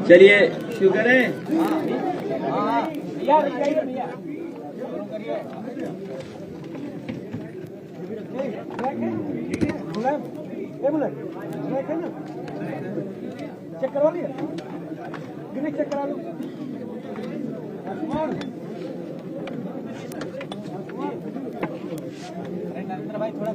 चलिए शुरू करें। चेक करवा लिया, चेक करा लो। नरेंद्र भाई थोड़ा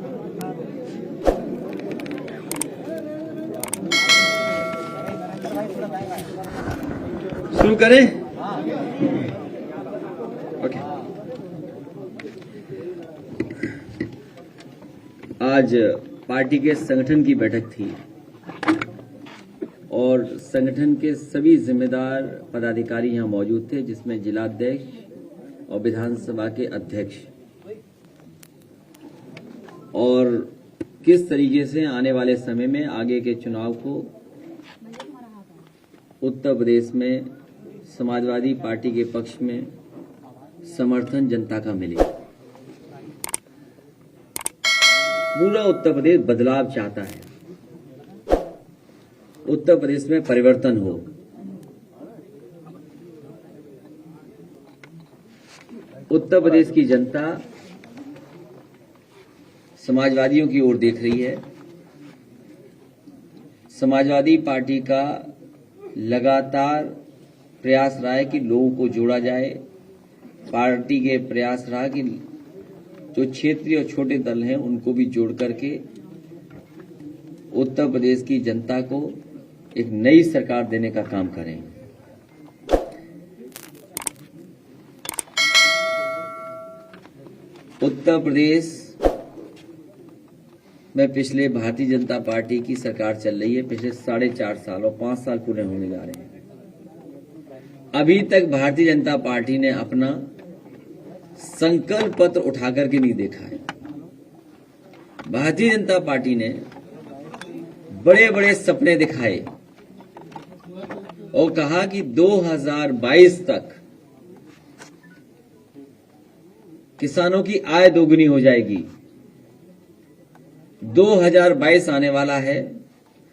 शुरू करें। ओके। आज पार्टी के संगठन की बैठक थी और संगठन के सभी जिम्मेदार पदाधिकारी यहां मौजूद थे, जिसमें जिलाध्यक्ष और विधानसभा के अध्यक्ष। और किस तरीके से आने वाले समय में आगे के चुनाव को उत्तर प्रदेश में समाजवादी पार्टी के पक्ष में समर्थन जनता का मिले। पूरा उत्तर प्रदेश बदलाव चाहता है, उत्तर प्रदेश में परिवर्तन हो। उत्तर प्रदेश की जनता समाजवादियों की ओर देख रही है। समाजवादी पार्टी का लगातार प्रयास रहा है कि लोगों को जोड़ा जाए। पार्टी के प्रयास रहा कि जो क्षेत्रीय और छोटे दल हैं उनको भी जोड़ करके उत्तर प्रदेश की जनता को एक नई सरकार देने का काम करें। उत्तर प्रदेश में पिछले भारतीय जनता पार्टी की सरकार चल रही है पिछले 4.5 साल और 5 साल पूरे होने जा रहे हैं। अभी तक भारतीय जनता पार्टी ने अपना संकल्प पत्र उठा करके नहीं देखा है। भारतीय जनता पार्टी ने बड़े बड़े सपने दिखाए और कहा कि 2022 तक किसानों की आय दोगुनी हो जाएगी। 2022 आने वाला है,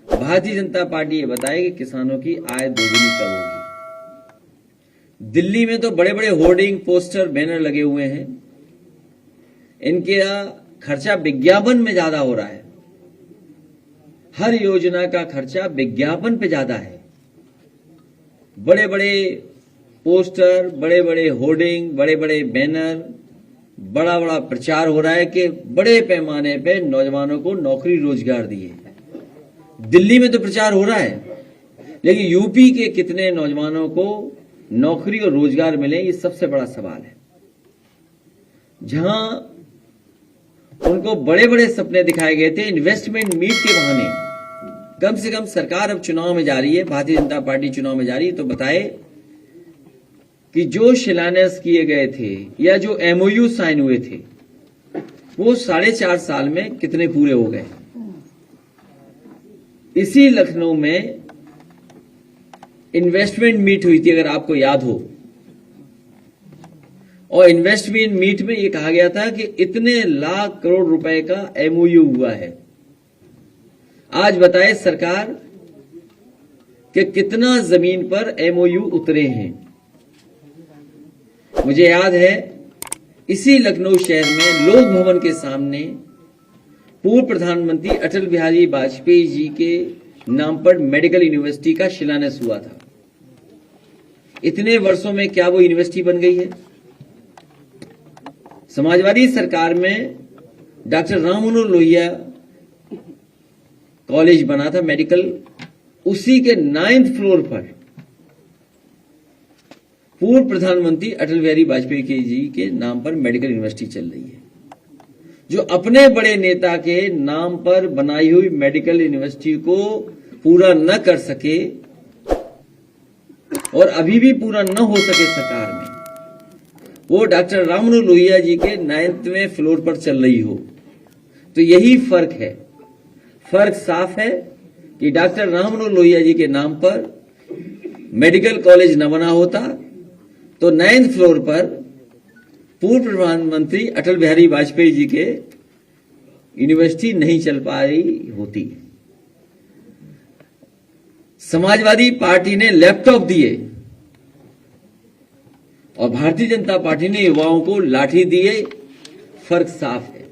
भारतीय जनता पार्टी ये बताए कि किसानों की आय दोगुनी कब होगी। दिल्ली में तो बड़े बड़े होर्डिंग, पोस्टर, बैनर लगे हुए हैं। इनके खर्चा विज्ञापन में ज्यादा हो रहा है। हर योजना का खर्चा विज्ञापन पे ज्यादा है। बड़े बड़े पोस्टर, बड़े बड़े होर्डिंग, बड़े बड़े बैनर, बड़ा बड़ा प्रचार हो रहा है कि बड़े पैमाने पे नौजवानों को नौकरी रोजगार दिए। दिल्ली में तो प्रचार हो रहा है, लेकिन यूपी के कितने नौजवानों को नौकरी और रोजगार मिले, ये सबसे बड़ा सवाल है। जहां उनको बड़े बड़े सपने दिखाए गए थे इन्वेस्टमेंट मीट के बहाने, कम से कम सरकार अब चुनाव में जा रही है, भारतीय जनता पार्टी चुनाव में जा रही है, तो बताए कि जो शिलान्यास किए गए थे या जो एमओयू साइन हुए थे वो 4.5 साल में कितने पूरे हो गए। इसी लखनऊ में इन्वेस्टमेंट मीट हुई थी, अगर आपको याद हो, और इन्वेस्टमेंट मीट में यह कहा गया था कि इतने लाख करोड़ रुपए का एमओयू हुआ है। आज बताए सरकार कि कितना जमीन पर एमओयू उतरे हैं। मुझे याद है इसी लखनऊ शहर में लोक भवन के सामने पूर्व प्रधानमंत्री अटल बिहारी वाजपेयी जी के नाम पर मेडिकल यूनिवर्सिटी का शिलान्यास हुआ था। इतने वर्षों में क्या वो यूनिवर्सिटी बन गई है? समाजवादी सरकार में डॉक्टर राम मनोहर लोहिया कॉलेज बना था मेडिकल, उसी के 9th फ्लोर पर पूर्व प्रधानमंत्री अटल बिहारी वाजपेयी जी के नाम पर मेडिकल यूनिवर्सिटी चल रही है। जो अपने बड़े नेता के नाम पर बनाई हुई मेडिकल यूनिवर्सिटी को पूरा न कर सके और अभी भी पूरा न हो सके सरकार में, वो डॉक्टर राम मनोहर लोहिया जी के 9वें फ्लोर पर चल रही हो, तो यही फर्क है। फर्क साफ है कि डॉक्टर राम मनोहर लोहिया जी के नाम पर मेडिकल कॉलेज न बना होता तो 9th फ्लोर पर पूर्व प्रधानमंत्री अटल बिहारी वाजपेयी जी के यूनिवर्सिटी नहीं चल पाई होती। समाजवादी पार्टी ने लैपटॉप दिए और भारतीय जनता पार्टी ने युवाओं को लाठी दिए, फर्क साफ है।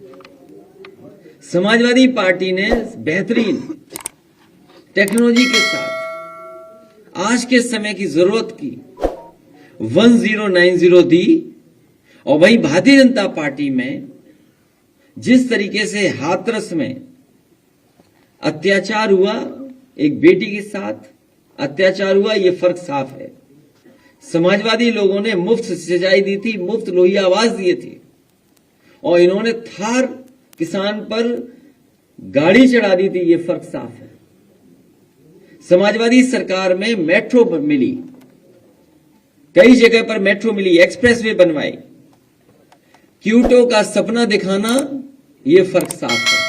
समाजवादी पार्टी ने बेहतरीन टेक्नोलॉजी के साथ आज के समय की जरूरत की 1090 दी, और वहीं भारतीय जनता पार्टी में जिस तरीके से हाथरस में अत्याचार हुआ, एक बेटी के साथ अत्याचार हुआ, यह फर्क साफ है। समाजवादी लोगों ने मुफ्त सिंचाई दी थी, मुफ्त लोहिया आवाज दिए थे, और इन्होंने थार किसान पर गाड़ी चढ़ा दी थी, यह फर्क साफ है। समाजवादी सरकार में मेट्रो मिली, कई जगह पर मेट्रो मिली, एक्सप्रेसवे बनवाई, क्यूटो का सपना दिखाना, यह फर्क साफ है।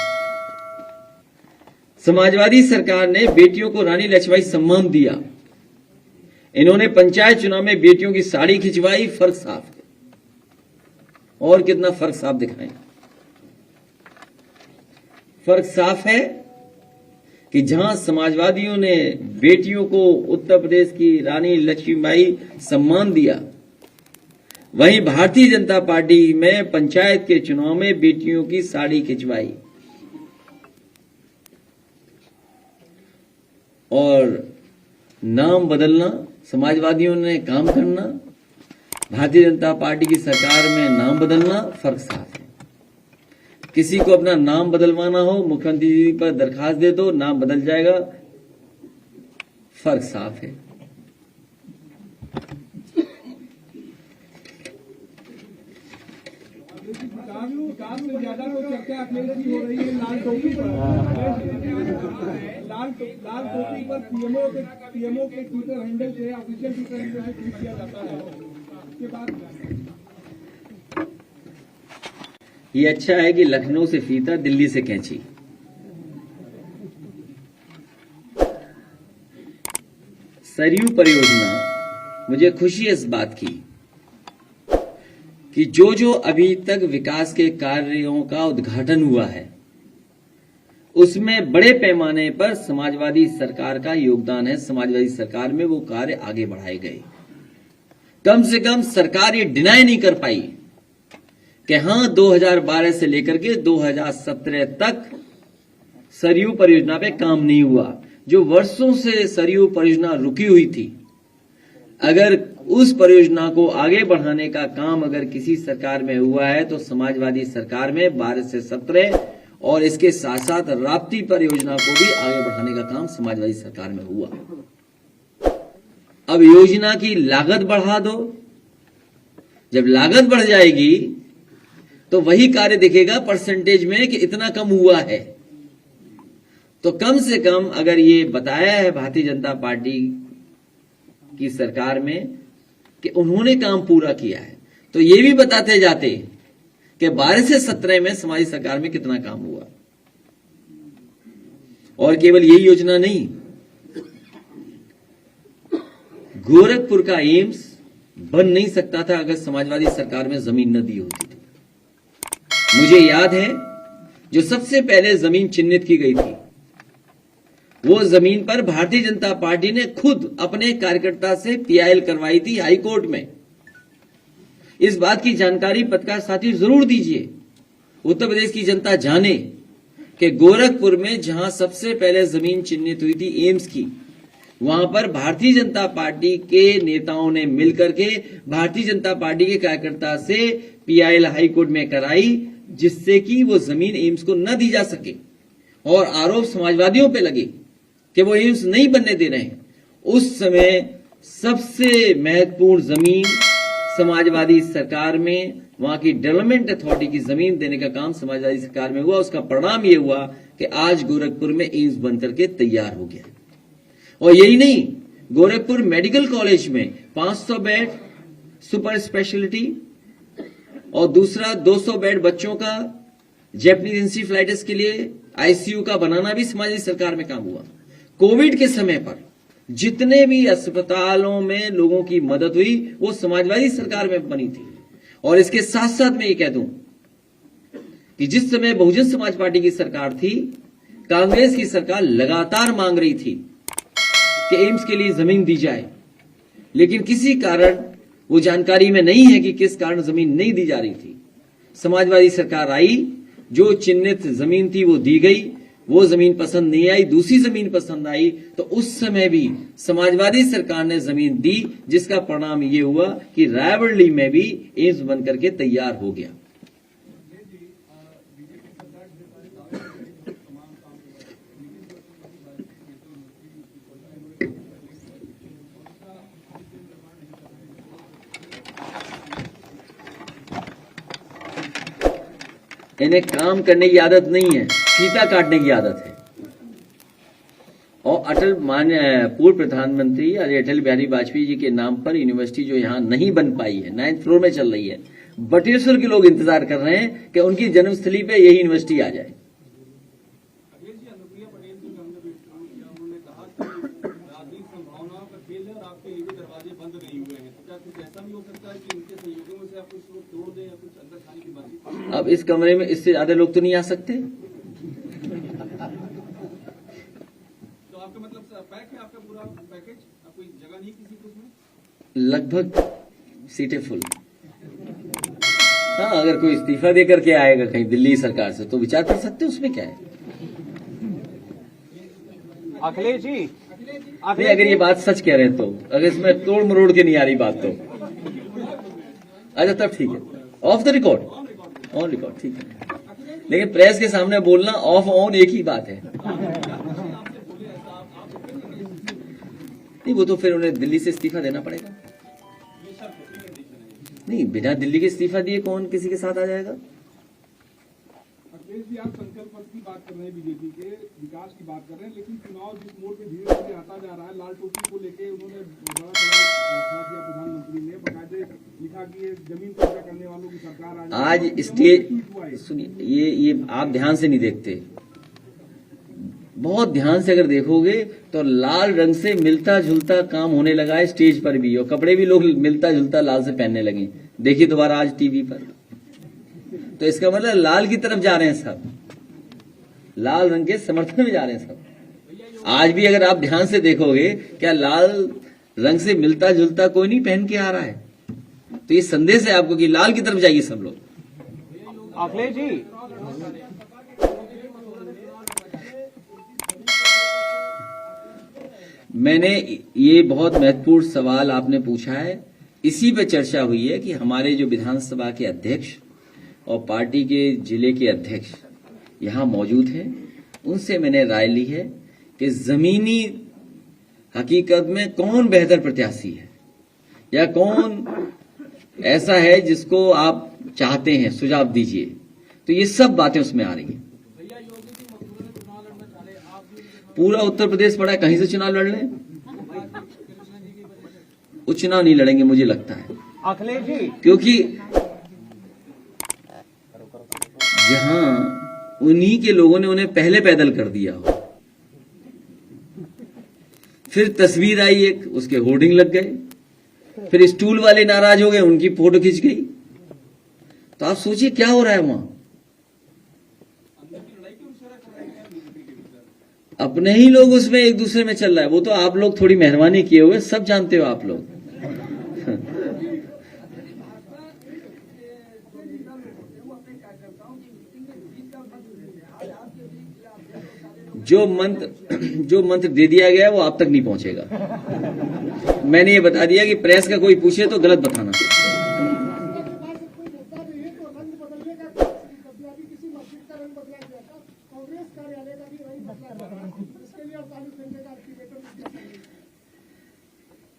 समाजवादी सरकार ने बेटियों को रानी लक्ष्मीबाई सम्मान दिया, इन्होंने पंचायत चुनाव में बेटियों की साड़ी खिंचवाई, फर्क साफ है। और कितना फर्क साफ दिखाएं? फर्क साफ है कि जहां समाजवादियों ने बेटियों को उत्तर प्रदेश की रानी लक्ष्मीबाई सम्मान दिया, वहीं भारतीय जनता पार्टी में पंचायत के चुनाव में बेटियों की साड़ी खिंचवाई। और नाम बदलना, समाजवादियों ने काम करना, भारतीय जनता पार्टी की सरकार में नाम बदलना, फर्क साफ है। किसी को अपना नाम बदलवाना हो, मुख्यमंत्री जी पर दरखास्त दे दो, नाम बदल जाएगा, फर्क साफ है। विकास में ज्यादा तो चर्चा अखिलेश की हो रही है लाल टोपी पर। लाल टोपी पर पीएमओ के ट्विटर हैंडल से, ऑफिशियल ट्विटर हैंडल से ट्वीट किया जाता है। इसके बाद ये अच्छा है कि लखनऊ से फीता, दिल्ली से कैंची। सरयू परियोजना, मुझे खुशी है इस बात की कि जो अभी तक विकास के कार्यों का उद्घाटन हुआ है, उसमें बड़े पैमाने पर समाजवादी सरकार का योगदान है। समाजवादी सरकार में वो कार्य आगे बढ़ाए गए। कम से कम सरकार ये डिनाई नहीं कर पाई कि हां 2012 से लेकर के 2017 तक सरयू परियोजना पे काम नहीं हुआ। जो वर्षों से सरयू परियोजना रुकी हुई थी, अगर उस परियोजना को आगे बढ़ाने का काम अगर किसी सरकार में हुआ है तो समाजवादी सरकार में 12 से 17, और इसके साथ साथ राप्ती परियोजना को भी आगे बढ़ाने का काम समाजवादी सरकार में हुआ। अब योजना की लागत बढ़ा दो, जब लागत बढ़ जाएगी तो वही कार्य दिखेगा परसेंटेज में कि इतना कम हुआ है। तो कम से कम अगर ये बताया है भारतीय जनता पार्टी की सरकार में कि उन्होंने काम पूरा किया है, तो ये भी बताते जाते कि 12 से 17 में समाजवादी सरकार में कितना काम हुआ। और केवल यही योजना नहीं, गोरखपुर का एम्स बन नहीं सकता था अगर समाजवादी सरकार में जमीन न दी होती थी। मुझे याद है जो सबसे पहले जमीन चिन्हित की गई थी, वो जमीन पर भारतीय जनता पार्टी ने खुद अपने कार्यकर्ता से पीआईएल करवाई थी हाई कोर्ट में। इस बात की जानकारी पत्रकार साथी जरूर दीजिए, उत्तर प्रदेश की जनता जाने कि गोरखपुर में जहां सबसे पहले जमीन चिन्हित हुई थी एम्स की, वहां पर भारतीय जनता पार्टी के नेताओं ने मिलकर के भारतीय जनता पार्टी के कार्यकर्ता से पीआईएल हाई कोर्ट में कराई, जिससे कि वो जमीन एम्स को न दी जा सके। और आरोप समाजवादियों पे लगे कि वो एम्स नहीं बनने दे रहे हैं। उस समय सबसे महत्वपूर्ण जमीन समाजवादी सरकार में, वहां की डेवलपमेंट अथॉरिटी की जमीन देने का काम समाजवादी सरकार में हुआ। उसका परिणाम यह हुआ कि आज गोरखपुर में एम्स बनकर के तैयार हो गया। और यही नहीं, गोरखपुर मेडिकल कॉलेज में 500 बेड सुपर स्पेशलिटी और दूसरा 200 बेड बच्चों का जैपनीज इंसेफेलाइटिस के लिए आईसीयू का बनाना भी समाजवादी सरकार में काम हुआ। कोविड के समय पर जितने भी अस्पतालों में लोगों की मदद हुई वो समाजवादी सरकार में बनी थी। और इसके साथ साथ मैं ये कह दूं कि जिस समय बहुजन समाज पार्टी की सरकार थी, कांग्रेस की सरकार लगातार मांग रही थी कि एम्स के लिए जमीन दी जाए, लेकिन किसी कारण वो जानकारी में नहीं है कि किस कारण जमीन नहीं दी जा रही थी। समाजवादी सरकार आई, जो चिन्हित जमीन थी वो दी गई, वो जमीन पसंद नहीं आई, दूसरी जमीन पसंद आई, तो उस समय भी समाजवादी सरकार ने जमीन दी, जिसका परिणाम ये हुआ कि रायबरेली में भी एम्स बनकर के तैयार हो गया। इन्हें काम करने की आदत नहीं है, फीता काटने की आदत है। और पूर्व प्रधानमंत्री अटल बिहारी वाजपेयी जी के नाम पर यूनिवर्सिटी जो यहां नहीं बन पाई है, 9th फ्लोर में चल रही है, बटेश्वर के लोग इंतजार कर रहे हैं कि उनकी जन्मस्थली पे यही यूनिवर्सिटी आ जाए। अब इस कमरे में इससे ज्यादा लोग तो नहीं आ सकते। तो आपका मतलब पैक है, आपका पूरा पैकेज, कोई जगह नहीं किसी को उसमें? लगभग सीटें फुल। हाँ, अगर कोई इस्तीफा देकर के आएगा कहीं दिल्ली सरकार से तो विचार कर सकते हैं, उसमें क्या है। अखिलेश जी, नहीं, अगर ये बात सच कह रहे हैं तो, अगर इसमें तोड़ मरोड़ के नहीं आ रही बात तो अच्छा तब ठीक है। Of the record, on record ठीक है, लेकिन प्रेस के सामने बोलना ऑफ ऑन एक ही बात है। नहीं, वो तो फिर उन्हें दिल्ली से इस्तीफा देना पड़ेगा। नहीं, बिना दिल्ली के इस्तीफा दिए कौन किसी के साथ आ जाएगा। अखिलेश जी, आप संकल्प पत्र की बात कर रहे हैं, बीजेपी के विकास की बात कर रहे हैं, लेकिन चुनाव जिस मोड़ पे धीरे धीरे आता जा रहा है, लाल टोपी को लेके उन्होंने बड़ा खड़ा किया, प्रधानमंत्री ने बाकायदे लिखा कि ये जमीन कब्जा करने वालों की सरकार आज स्टेज, सुनिए, ये आप ध्यान से नहीं देखते, बहुत ध्यान से अगर देखोगे तो लाल रंग से मिलता जुलता काम होने लगा है स्टेज पर भी, और कपड़े भी लोग मिलता जुलता लाल से पहनने लगे। देखिए दोबारा आज टीवी पर, तो इसका मतलब लाल की तरफ जा रहे हैं सब, लाल रंग के समर्थन में जा रहे हैं सब। आज भी अगर आप ध्यान से देखोगे, क्या लाल रंग से मिलता जुलता कोई नहीं पहन के आ रहा है। तो ये संदेश है आपको कि लाल की तरफ जाइए सब लोग। अखिलेश जी, मैंने ये बहुत महत्वपूर्ण सवाल आपने पूछा है, इसी पे चर्चा हुई है कि हमारे जो विधानसभा के अध्यक्ष और पार्टी के जिले के अध्यक्ष यहां मौजूद हैं, उनसे मैंने राय ली है कि जमीनी हकीकत में कौन बेहतर प्रत्याशी है या कौन ऐसा है जिसको आप चाहते हैं, सुझाव दीजिए। तो ये सब बातें उसमें आ रही हैं। पूरा उत्तर प्रदेश पड़ा है, कहीं से चुनाव लड़ लें, वो चुनाव नहीं लड़ेंगे मुझे लगता है, अखिलेश जी, क्योंकि जहां उन्हीं के लोगों ने उन्हें पहले पैदल कर दिया हो, फिर तस्वीर आई एक, उसके होर्डिंग लग गए, फिर स्टूल वाले नाराज हो गए, उनकी फोटो खिंच गई। तो आप सोचिए क्या हो रहा है वहां। अपने ही लोग उसमें एक दूसरे में चल रहा है। वो तो आप लोग थोड़ी मेहरबानी किए हुए, सब जानते हो आप लोग। जो मंत्र दे दिया गया वो आप तक नहीं पहुंचेगा। मैंने ये बता दिया कि प्रेस का कोई पूछे तो गलत बताना।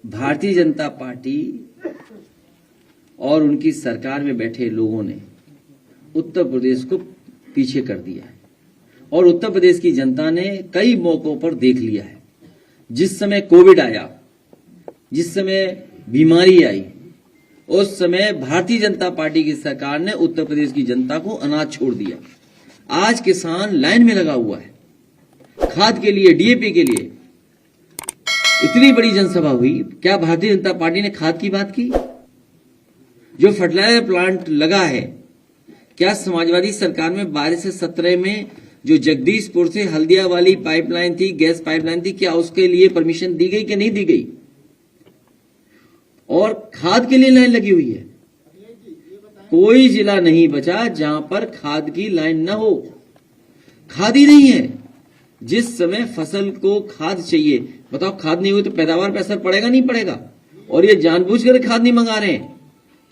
भारतीय जनता पार्टी और उनकी सरकार में बैठे लोगों ने उत्तर प्रदेश को पीछे कर दिया है, और उत्तर प्रदेश की जनता ने कई मौकों पर देख लिया है। जिस समय कोविड आया, जिस समय बीमारी आई, उस समय भारतीय जनता पार्टी की सरकार ने उत्तर प्रदेश की जनता को अनाज छोड़ दिया। आज किसान लाइन में लगा हुआ है खाद के लिए, डीएपी के लिए। इतनी बड़ी जनसभा हुई, क्या भारतीय जनता पार्टी ने खाद की बात की? जो फर्टिलाइजर प्लांट लगा है, क्या समाजवादी सरकार में 12 से 17 में जो जगदीशपुर से हल्दिया वाली पाइपलाइन थी, गैस पाइपलाइन थी, क्या उसके लिए परमिशन दी गई कि नहीं दी गई? और खाद के लिए लाइन लगी हुई है। कोई जिला नहीं बचा जहां पर खाद की लाइन न हो। खाद ही नहीं है। जिस समय फसल को खाद चाहिए, बताओ खाद नहीं हुई तो पैदावार पर असर पड़ेगा नहीं पड़ेगा? और ये जानबूझकर खाद नहीं मंगा रहे हैं,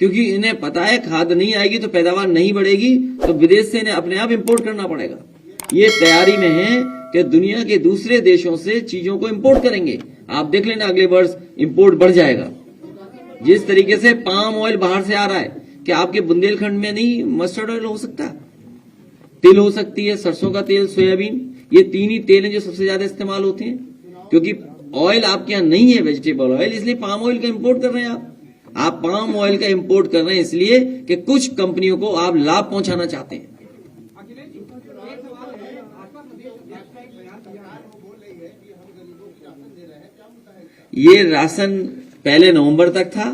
क्योंकि इन्हें पता है खाद नहीं आएगी तो पैदावार नहीं बढ़ेगी, तो विदेश से इन्हें अपने आप इंपोर्ट करना पड़ेगा। ये तैयारी में है कि दुनिया के दूसरे देशों से चीजों को इंपोर्ट करेंगे। आप देख लेना अगले वर्ष इंपोर्ट बढ़ जाएगा। जिस तरीके से पाम ऑयल बाहर से आ रहा है, क्या आपके बुंदेलखंड में नहीं मस्टर्ड ऑयल हो सकता? तिल हो सकती है, सरसों का तेल, सोयाबीन, ये 3 ही तेल हैं जो सबसे ज्यादा इस्तेमाल होते हैं। क्योंकि ऑयल आपके यहाँ नहीं है वेजिटेबल ऑयल, इसलिए पाम ऑयल का इंपोर्ट कर रहे हैं आप पाम ऑयल का इंपोर्ट कर रहे हैं इसलिए कि कुछ कंपनियों को आप लाभ पहुंचाना चाहते हैं। ये राशन पहले नवंबर तक था,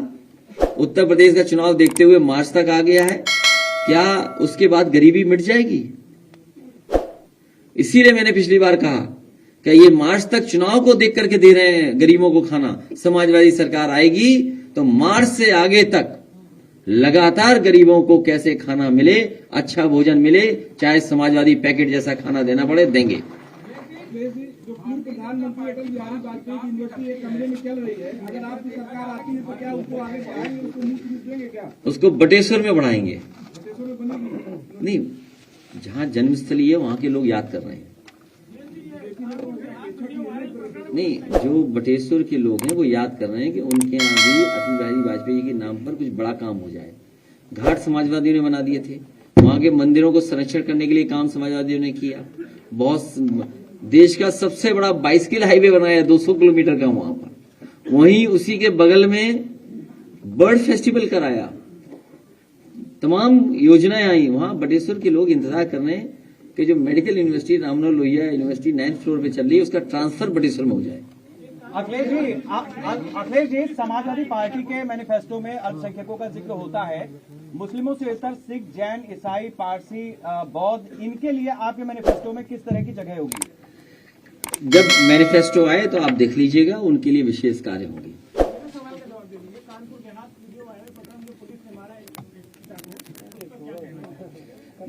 उत्तर प्रदेश का चुनाव देखते हुए मार्च तक आ गया है। क्या उसके बाद गरीबी मिट जाएगी? इसीलिए मैंने पिछली बार कहा कि ये मार्च तक चुनाव को देख करके दे रहे हैं गरीबों को खाना। समाजवादी सरकार आएगी तो मार्च से आगे तक लगातार गरीबों को कैसे खाना मिले, अच्छा भोजन मिले, चाहे समाजवादी पैकेट जैसा खाना देना पड़े, देंगे। जो पूर्व प्रधानमंत्री अटल बिहारी वाजपेयी की यूनिवर्सिटी एक कमरे में चल रही है, अगर आपकी सरकार आती है तो क्या उसको आगे बढ़ाएंगे, उसको मुफ्त देंगे क्या? उसको बटेश्वर में बढ़ाएंगे। बटेश्वर में बनेगी? नहीं, जहां जन्मस्थली है वहां के लोग याद कर रहे हैं। नहीं, जो बटेश्वर के लोग हैं वो याद कर रहे हैं कि उनके यहाँ भी अटल बिहारी वाजपेयी के नाम पर कुछ बड़ा काम हो जाए। घाट समाजवादियों ने बना दिए थे, वहां के मंदिरों को संरक्षण करने के लिए काम समाजवादियों ने किया। बहुत देश का सबसे बड़ा बाइसिकल हाईवे बनाया 200 किलोमीटर का वहां पर। वहीं उसी के बगल में बर्ड फेस्टिवल कराया, तमाम योजनाएं आई। वहां बटेश्वर के लोग इंतजार कर रहे हैं कि जो medical university Ram Manohar Lohia university 9th floor पे चल रही है, उसका ट्रांसफर बटेश्वर में हो जाए। अखिलेश जी, समाजवादी पार्टी के मैनिफेस्टो में अल्पसंख्यकों का जिक्र होता है। मुस्लिमों से लेकर सिख, जैन, ईसाई, पारसी, बौद्ध, इनके लिए आपके मैनिफेस्टो में किस तरह की जगह होगी? जब मैनिफेस्टो आए तो आप देख लीजिएगा, उनके लिए विशेष कार्य होंगे।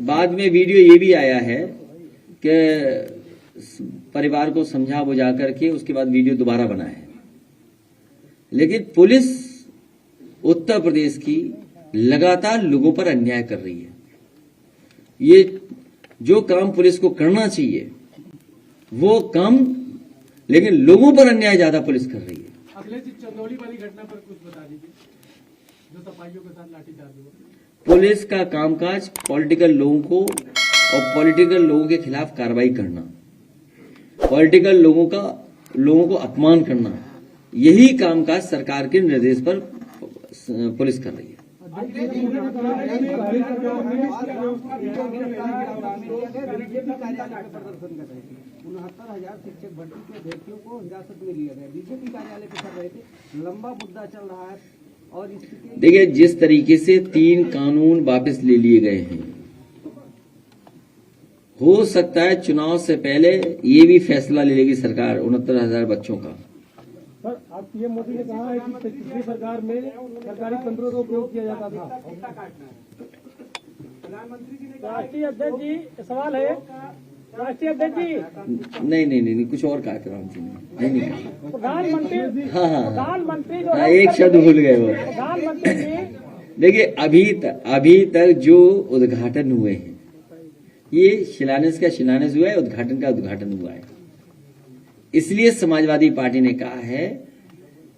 बाद में वीडियो ये भी आया है कि परिवार को समझा बुझा करके उसके बाद वीडियो दोबारा बना है। लेकिन पुलिस उत्तर प्रदेश की लगातार लोगों पर अन्याय कर रही है। ये जो काम पुलिस को करना चाहिए वो कम, लेकिन लोगों पर अन्याय ज्यादा पुलिस कर रही है। अखिलेश जी, चंदौली वाली घटना पर कुछ बता दीजिए, जो सफाइयों के साथ लाठीचार्ज हुआ। पुलिस का कामकाज पॉलिटिकल लोगों को और पॉलिटिकल लोगों के खिलाफ कार्रवाई करना, पॉलिटिकल लोगों को अपमान करना, यही कामकाज सरकार के निर्देश पर पुलिस कर रही है। 69,000 शिक्षक भर्ती के अभ्यर्थियों को हिरासत में लिया गया। बीजेपी कार्यालय पे कर रहे थे, लंबा मुद्दा चल रहा है। और देखिए, जिस तरीके से 3 कानून वापस ले लिए गए हैं, हो सकता है चुनाव से पहले ये भी फैसला ले लेगी सरकार 69,000 बच्चों का। सर, आप पीएम मोदी ने कहा है कि पिछली सरकार में सरकारी तंत्रों का उपयोग किया जाता था। राष्ट्रीय अध्यक्ष जी, सवाल है, राष्ट्रीय अध्यक्ष जी। नहीं, कुछ और कहा राम जी ने। नहीं, प्रधानमंत्री, प्रधानमंत्री जो एक शब्द भूल गए वो। प्रधानमंत्री जी, देखिए, अभी तक जो उद्घाटन हुए हैं, ये शिलान्यास का शिलान्यास हुआ है, उद्घाटन का उद्घाटन हुआ है। इसलिए समाजवादी पार्टी ने कहा है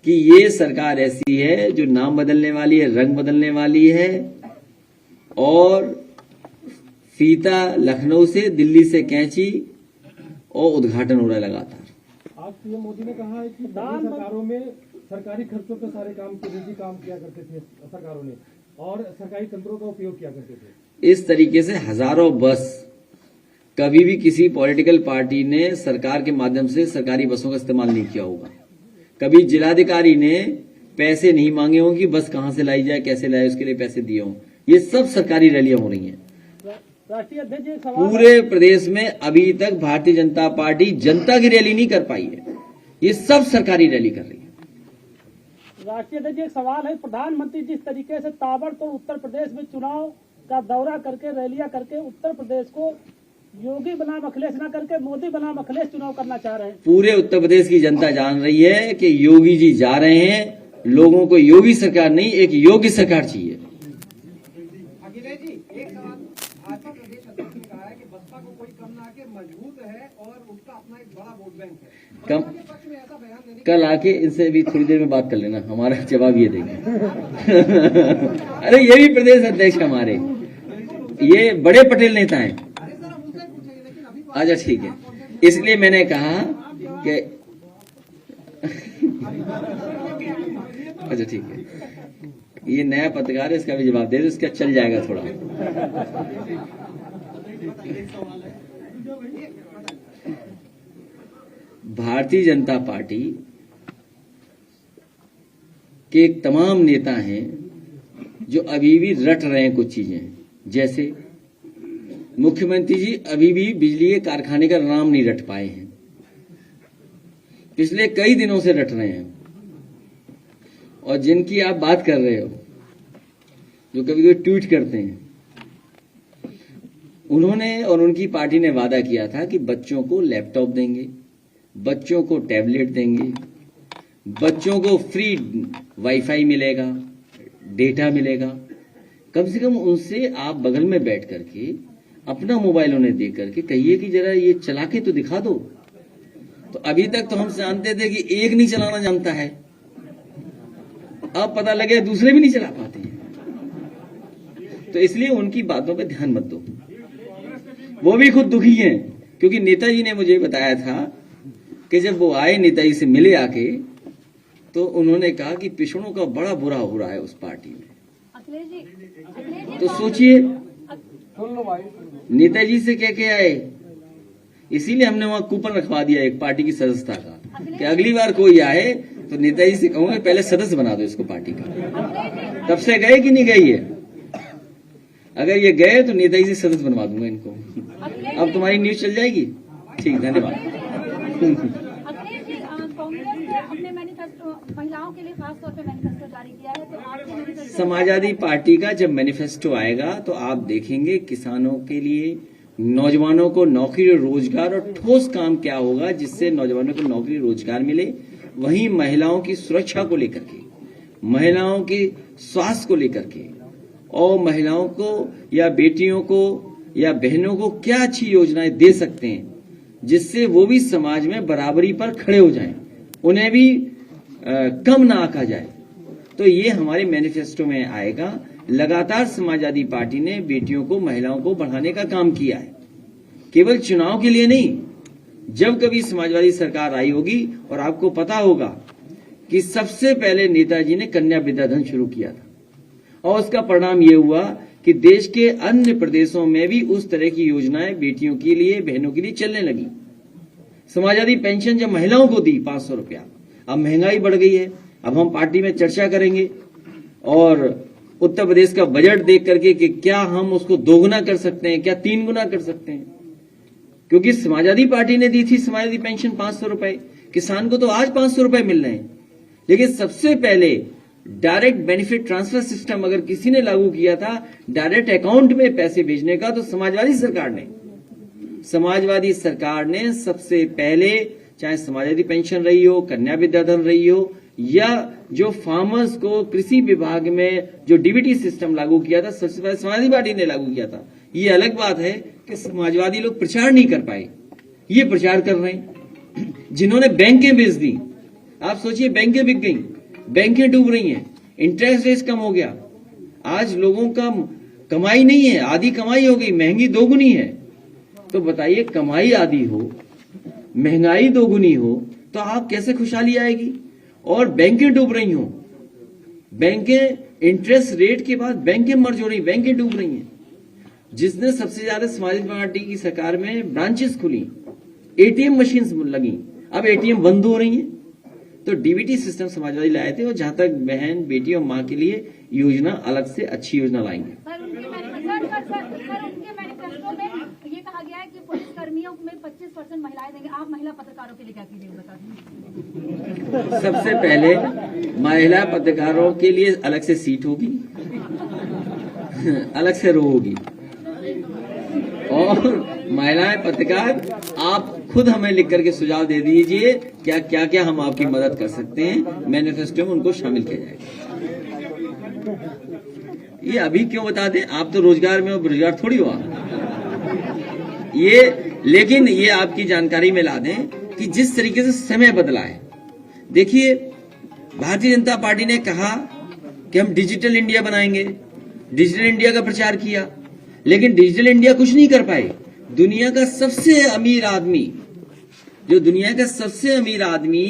कि ये सरकार ऐसी है जो नाम बदलने वाली है, रंग बदलने वाली है, और फीता लखनऊ से, दिल्ली से कैंची, और उद्घाटन हो रहा है लगातार। आज पीएम मोदी ने कहा है कि सरकारों में सरकारी खर्चों पे सारे काम निजी काम किया करते थे सरकारों ने, और सरकारी तंत्रों का उपयोग किया करते थे। इस तरीके से हजारों बस, कभी भी किसी पॉलिटिकल पार्टी ने सरकार के माध्यम से सरकारी बसों का इस्तेमाल नहीं किया होगा। कभी जिलाधिकारी ने पैसे नहीं मांगे हों कि बस कहां से लाई जाए, कैसे लाए, उसके लिए पैसे दिए हों। ये सब सरकारी रैलियां हो रही हैं। राष्ट्रीय अध्यक्ष जी, एक सवाल पूरे प्रदेश में अभी तक भारतीय जनता पार्टी जनता की रैली नहीं कर पाई है, ये सब सरकारी रैली कर रही है। राष्ट्रीय अध्यक्ष जी, एक सवाल है, प्रधानमंत्री जिस तरीके से ताबड़तोड़ उत्तर प्रदेश में चुनाव का दौरा करके, रैलियां करके उत्तर प्रदेश को योगी बनाम अखिलेश ना करके मोदी बनाम अखिलेश चुनाव करना चाह रहे हैं। पूरे उत्तर प्रदेश की जनता जान रही है कि योगी जी जा रहे हैं, लोगों को योगी सरकार नहीं, एक योगी सरकार चाहिए। अखिलेश जी, एक सवाल, भाजपा प्रदेश अध्यक्ष ने कहा है कि बसपा को कोई कम ना आके मजबूत है और उसका अपना एक बड़ा वोट बैंक है। कम बसपा के पक्ष में ऐसा बयान देने कल आके इनसे भी थोड़ी देर में बात कर लेना, हमारा जवाब ये देंगे। अरे ये भी प्रदेश अध्यक्ष हमारे, ये बड़े पटेल नेता हैं। अच्छा ठीक है, इसलिए मैंने कहा कि अच्छा ठीक है, ये नया पत्रकार है, इसका भी जवाब दे दो, इसका चल जाएगा थोड़ा। भारतीय जनता पार्टी के तमाम नेता हैं जो अभी भी रट रहे हैं कुछ चीजें, जैसे मुख्यमंत्री जी अभी भी बिजली के कारखाने का नाम नहीं रट पाए हैं, पिछले कई दिनों से रट रहे हैं। और जिनकी आप बात कर रहे हो, जो कभी कभी ट्वीट करते हैं, उन्होंने और उनकी पार्टी ने वादा किया था कि बच्चों को लैपटॉप देंगे, बच्चों को टैबलेट देंगे, बच्चों को फ्री वाईफाई मिलेगा, डेटा मिलेगा। कम से कम उनसे आप बगल में बैठ करके अपना मोबाइल उन्हें दे करके कहिए कि जरा ये चला के तो दिखा दो। तो अभी तक तो हम जानते थे कि एक नहीं चलाना जानता है, अब पता लगे दूसरे भी नहीं चला पाते हैं। तो इसलिए उनकी बातों पे ध्यान मत दो। वो भी खुद दुखी हैं, क्योंकि नेताजी ने मुझे बताया था कि जब वो आए नेताजी से मिले आके, तो उन्होंने कहा कि पिछड़ों का बड़ा बुरा हो रहा है उस पार्टी में। तो सोचिए, नेताजी से कह के आए, इसीलिए हमने वहां कूपन रखवा दिया एक पार्टी की सदस्यता का कि अगली बार कोई आए तो नेताजी से कहूंगा पहले सदस्य बना दो इसको पार्टी का। तब से गए कि नहीं गए ये? अगर ये गए तो नेताजी से सदस्य बनवा दूंगा इनको। अब तुम्हारी न्यूज चल जाएगी। ठीक, धन्यवाद। अखिलेश जी, कांग्रेस ने अपने मैनिफेस्टो महिलाओं के लिए खास तौर पे मैनिफेस्टो जारी किया है, तो आपके मैनिफेस्टो समाजवादी पार्टी का जब मैनिफेस्टो आएगा तो आप देखेंगे किसानों के लिए, नौजवानों को नौकरी और रोजगार और ठोस काम क्या होगा जिससे नौजवानों को नौकरी रोजगार मिले। वहीं महिलाओं की सुरक्षा को लेकर के, महिलाओं के स्वास्थ्य को लेकर के, और महिलाओं को या बेटियों को या बहनों को क्या अच्छी योजनाएं दे सकते हैं जिससे वो भी समाज में बराबरी पर खड़े हो जाएं, उन्हें भी कम ना आंका जाए। तो ये हमारे मैनिफेस्टो में आएगा। लगातार समाजवादी पार्टी ने बेटियों को, महिलाओं को बढ़ाने का काम किया है, केवल चुनाव के लिए नहीं। जब कभी समाजवादी सरकार आई होगी, और आपको पता होगा कि सबसे पहले नेताजी ने कन्या विद्याधन शुरू किया था, और उसका परिणाम यह हुआ कि देश के अन्य प्रदेशों में भी उस तरह की योजनाएं बेटियों के लिए, बहनों के लिए चलने लगी। समाजवादी पेंशन जब महिलाओं को दी 500 रुपया, अब महंगाई बढ़ गई है। अब हम पार्टी में चर्चा करेंगे और उत्तर प्रदेश का बजट देख करके कि क्या हम उसको दोगुना कर सकते हैं, क्या 3 गुना कर सकते हैं। क्योंकि समाजवादी पार्टी ने दी थी समाजवादी पेंशन 500 रुपए, किसान को तो आज 500 रुपए मिल रहे हैं। लेकिन सबसे पहले डायरेक्ट बेनिफिट ट्रांसफर सिस्टम अगर किसी ने लागू किया था, डायरेक्ट अकाउंट में पैसे भेजने का, तो समाजवादी सरकार ने सबसे पहले, चाहे समाजवादी पेंशन रही हो, कन्या विद्याधन रही हो, या जो फार्मर्स को कृषि विभाग में जो डीबीटी सिस्टम लागू किया था, सबसे पहले समाजवादी पार्टी ने लागू किया था। ये अलग बात है कि समाजवादी लोग प्रचार नहीं कर पाए, ये प्रचार कर रहे हैं। जिन्होंने बैंकें बेच दी, आप सोचिए, बैंकें बिक गई, बैंकें डूब रही हैं, इंटरेस्ट रेट कम हो गया, आज लोगों का कमाई नहीं है, आधी कमाई हो गई, महंगी दोगुनी है। तो बताइए, कमाई आधी हो, महंगाई दोगुनी हो, तो आप कैसे खुशहाली आएगी? और बैंकें डूब रही हो, बैंकें इंटरेस्ट रेट के बाद बैंकें मर्ज हो रही, बैंकें डूब रही हैं। जिसने सबसे ज्यादा समाजवादी पार्टी की सरकार में ब्रांचेस खुली, एटीएम मशीन्स लगी, अब एटीएम बंद हो रही हैं। तो डीबीटी सिस्टम समाजवादी लाए थे, और जहां तक बहन बेटी और माँ के लिए योजना अलग से अच्छी योजना लाएंगे। सर उनके मैनिफेस्टो में ये कहा गया है कि पुलिस कर्मियों में 25% महिलाएं देंगे। आप महिला पत्रकारों के लिए क्या कीजिएगा बता दीजिए। सबसे पहले महिला पत्रकारों के लिए अलग से सीट होगी, अलग से रो होगी, और महिलाएं पत्रकार आप खुद हमें लिख करके सुझाव दे दीजिए क्या क्या क्या हम आपकी मदद कर सकते हैं, मैनिफेस्टो में उनको शामिल किया जाएगा। ये अभी क्यों बता दें, आप तो रोजगार में हो, बेरोजगार थोड़ी हो आप। लेकिन ये आपकी जानकारी में ला दें कि जिस तरीके से समय बदला है, देखिए भारतीय जनता पार्टी ने कहा कि हम डिजिटल इंडिया बनाएंगे, डिजिटल इंडिया का प्रचार किया, लेकिन डिजिटल इंडिया कुछ नहीं कर पाए। दुनिया का सबसे अमीर आदमी, जो दुनिया का सबसे अमीर आदमी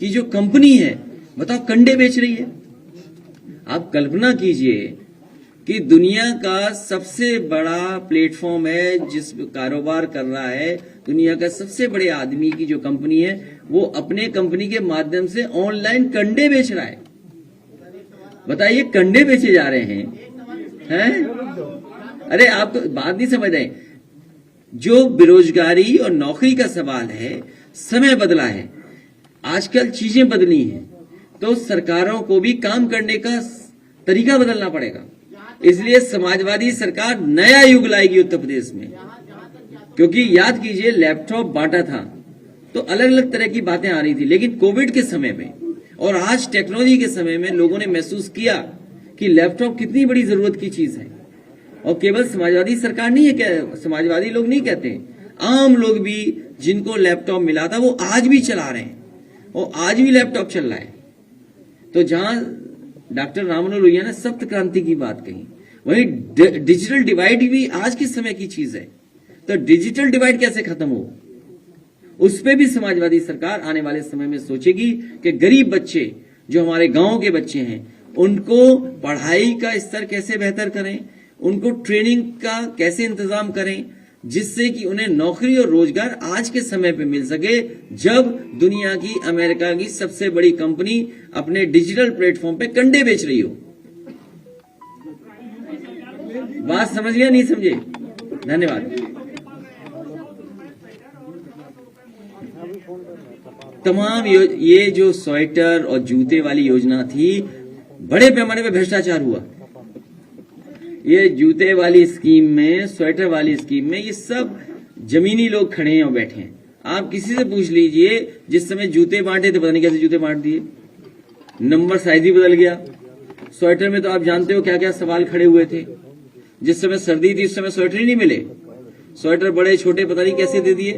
की जो कंपनी है, बताओ कंडे बेच रही है। आप कल्पना कीजिए कि दुनिया का सबसे बड़ा प्लेटफॉर्म है जिस कारोबार कर रहा है, दुनिया का सबसे बड़े आदमी की जो कंपनी है, वो अपने कंपनी के माध्यम से ऑनलाइन कंडे बेच रहा है। बताइए, कंडे बेचे जा रहे हैं? अरे आप तो बात नहीं समझ रहे। जो बेरोजगारी और नौकरी का सवाल है, समय बदला है, आजकल चीजें बदली हैं, तो सरकारों को भी काम करने का तरीका बदलना पड़ेगा। इसलिए समाजवादी सरकार नया युग लाएगी उत्तर प्रदेश में, क्योंकि याद कीजिए लैपटॉप बांटा था तो अलग अलग तरह की बातें आ रही थी, लेकिन कोविड के समय में और आज टेक्नोलॉजी के समय में लोगों ने महसूस किया कि लैपटॉप कितनी बड़ी जरूरत की चीज है। और केवल समाजवादी सरकार नहीं है, समाजवादी लोग नहीं कहते, आम लोग भी जिनको लैपटॉप मिला था वो आज भी चला रहे हैं, और आज भी लैपटॉप चल रहा है। तो जहां डॉक्टर राममनोहर लोहिया ने सप्त क्रांति की बात कही, वहीं डिजिटल डिवाइड भी आज के समय की चीज है। तो डिजिटल डिवाइड कैसे खत्म हो, उस पे भी समाजवादी सरकार आने वाले समय में सोचेगी कि गरीब बच्चे जो हमारे गांव के बच्चे हैं, उनको पढ़ाई का स्तर कैसे बेहतर करें, उनको ट्रेनिंग का कैसे इंतजाम करें, जिससे कि उन्हें नौकरी और रोजगार आज के समय पे मिल सके, जब दुनिया की अमेरिका की सबसे बड़ी कंपनी अपने डिजिटल प्लेटफॉर्म पे कंडे बेच रही हो। बात समझ गया, नहीं समझे? धन्यवाद। तमाम ये जो स्वेटर और जूते वाली योजना थी, बड़े पैमाने पे भ्रष्टाचार हुआ। ये जूते वाली स्कीम में, स्वेटर वाली स्कीम में, ये सब जमीनी लोग खड़े हैं और बैठे हैं। आप किसी से पूछ लीजिए, जिस समय जूते बांटे थे पता नहीं कैसे जूते बांट दिए, नंबर साइज भी बदल गया। स्वेटर में तो आप जानते हो क्या क्या सवाल खड़े हुए थे। जिस समय सर्दी थी उस समय स्वेटर ही नहीं मिले, स्वेटर बड़े छोटे पता नहीं कैसे दे दिए।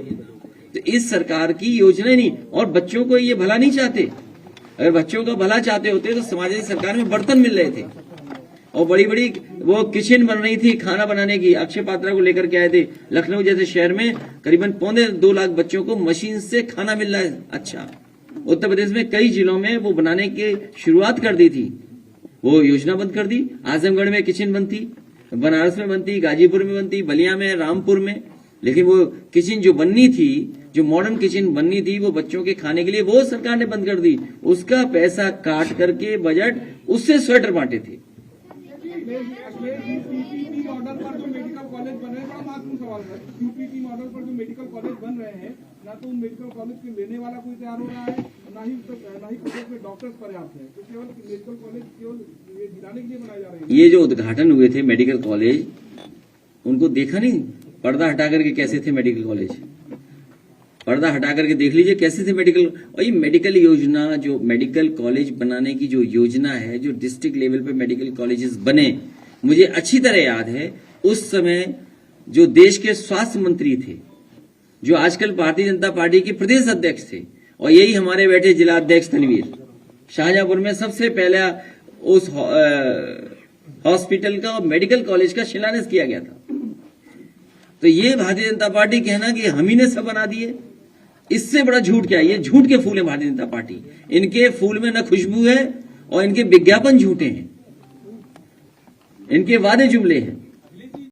तो इस सरकार की योजना नहीं, और बच्चों को ये भला नहीं चाहते। अगर बच्चों का भला चाहते होते तो समाजवादी सरकार में बर्तन मिल रहे थे, और बड़ी बड़ी वो किचन बन रही थी खाना बनाने की। अक्षय पात्रा को लेकर के आए थे। लखनऊ जैसे शहर में करीबन 2.25 लाख बच्चों को मशीन से खाना मिल रहा है। अच्छा, उत्तर प्रदेश में कई जिलों में वो बनाने की शुरुआत कर दी थी, वो योजना बंद कर दी। आजमगढ़ में किचन बनती, बनारस में बनती, गाजीपुर में बनती, बलिया में, रामपुर में, लेकिन वो किचन जो बननी थी, जो मॉडर्न किचन बननी थी, वो बच्चों के खाने के लिए, वो सरकार ने बंद कर दी। उसका पैसा काट करके बजट उससे स्वेटर बांटे थे। यूपीपी मॉडल पर जो मेडिकल कॉलेज बन रहे हैं, बड़ा महत्वपूर्ण सवाल है। यूपीपी मॉडल पर जो मेडिकल कॉलेज बन रहे हैं, ना तो उन मेडिकल कॉलेज के लेने वाला कोई तैयार हो रहा है, ना ही प्रदेश में डॉक्टर्स पर्याप्त हैं। तो केवल मेडिकल कॉलेज केवल ये दिलाने के लिए बनाए जा रहे हैं। ये जो उद्घाटन हुए थे मेडिकल कॉलेज, उनको देखा नहीं, पर्दा हटा करके कैसे थे मेडिकल कॉलेज, पर्दा हटा करके देख लीजिए कैसे थे मेडिकल। और ये मेडिकल योजना, जो मेडिकल कॉलेज बनाने की जो योजना है, जो डिस्ट्रिक्ट लेवल पे मेडिकल कॉलेजेस बने, मुझे अच्छी तरह याद है उस समय जो देश के स्वास्थ्य मंत्री थे, जो आजकल भारतीय जनता पार्टी के प्रदेश अध्यक्ष थे, और यही हमारे बैठे जिला अध्यक्ष तनवीर, शाहजहांपुर में सबसे पहला उस हॉस्पिटल का और मेडिकल कॉलेज का शिलान्यास किया गया था। तो ये भारतीय जनता पार्टी कहना कि हम ही ने सब बना दिए, इससे बड़ा झूठ क्या है? ये झूठ के फूल है भारतीय जनता पार्टी। इनके फूल में न खुशबू है, और इनके विज्ञापन झूठे हैं, इनके वादे जुमले हैं।